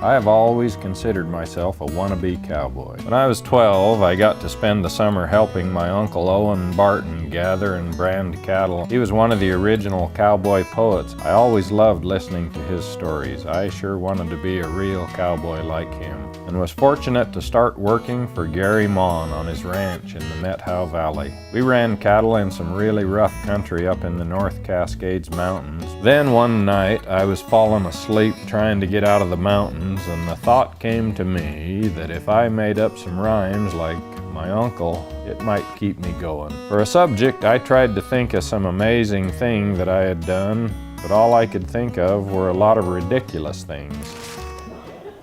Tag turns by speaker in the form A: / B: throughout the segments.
A: I have always considered myself a wannabe cowboy. When I was 12, I got to spend the summer helping my Uncle Owen Barton gather and brand cattle. He was one of the original cowboy poets. I always loved listening to his stories. I sure wanted to be a real cowboy like him, and was fortunate to start working for Gary Mon on his ranch in the Methow Valley. We ran cattle in some really rough country up in the North Cascades Mountains. Then one night I was falling asleep trying to get out of the mountains, and the thought came to me that if I made up some rhymes like my uncle, it might keep me going. For a subject, I tried to think of some amazing thing that I had done, but all I could think of were a lot of ridiculous things.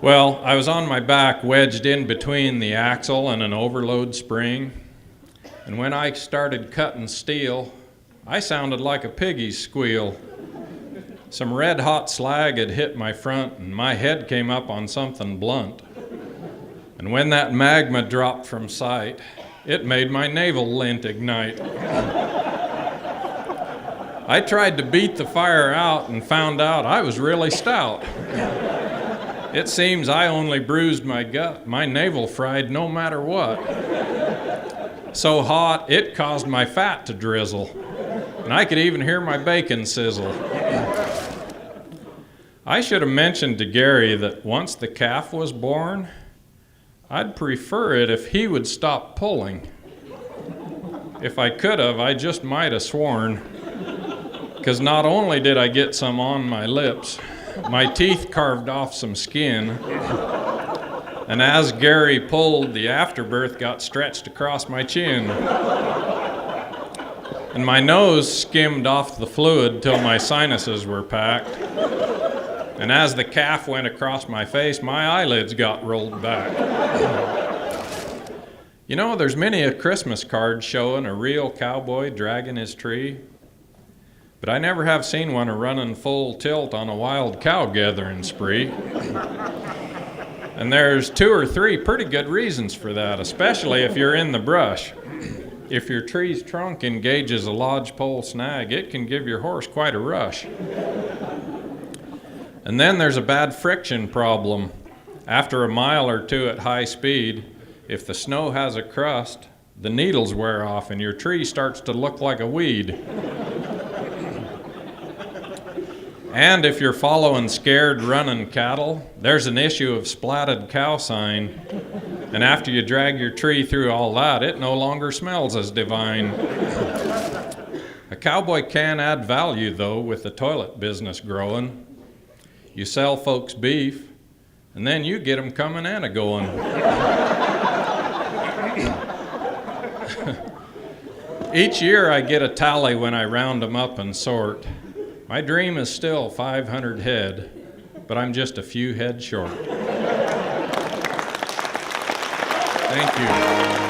B: Well, I was on my back wedged in between the axle and an overload spring, and when I started cutting steel, I sounded like a piggy's squeal. Some red-hot slag had hit my front, and my head came up on something blunt. And when that magma dropped from sight, it made my navel lint ignite. I tried to beat the fire out and found out I was really stout. It seems I only bruised my gut. My navel fried no matter what. So hot, it caused my fat to drizzle, and I could even hear my bacon sizzle. I should have mentioned to Gary that once the calf was born, I'd prefer it if he would stop pulling. If I could have, I just might have sworn, because not only did I get some on my lips, my teeth carved off some skin, and as Gary pulled, the afterbirth got stretched across my chin. And my nose skimmed off the fluid till my sinuses were packed. And as the calf went across my face, my eyelids got rolled back. You know, there's many a Christmas card showing a real cowboy dragging his tree, but I never have seen one running full tilt on a wild cow gathering spree. And there's 2 or 3 pretty good reasons for that, especially if you're in the brush. If your tree's trunk engages a lodgepole snag, it can give your horse quite a rush. And then there's a bad friction problem. After a mile or 2 at high speed, if the snow has a crust, the needles wear off and your tree starts to look like a weed. And if you're following scared running cattle, there's an issue of splatted cow sign. And after you drag your tree through all that, it no longer smells as divine. A cowboy can add value, though, with the toilet business growing. You sell folks beef, and then you get them coming and a-going. Each year I get a tally when I round them up and sort. My dream is still 500 head, but I'm just a few head short. Thank you.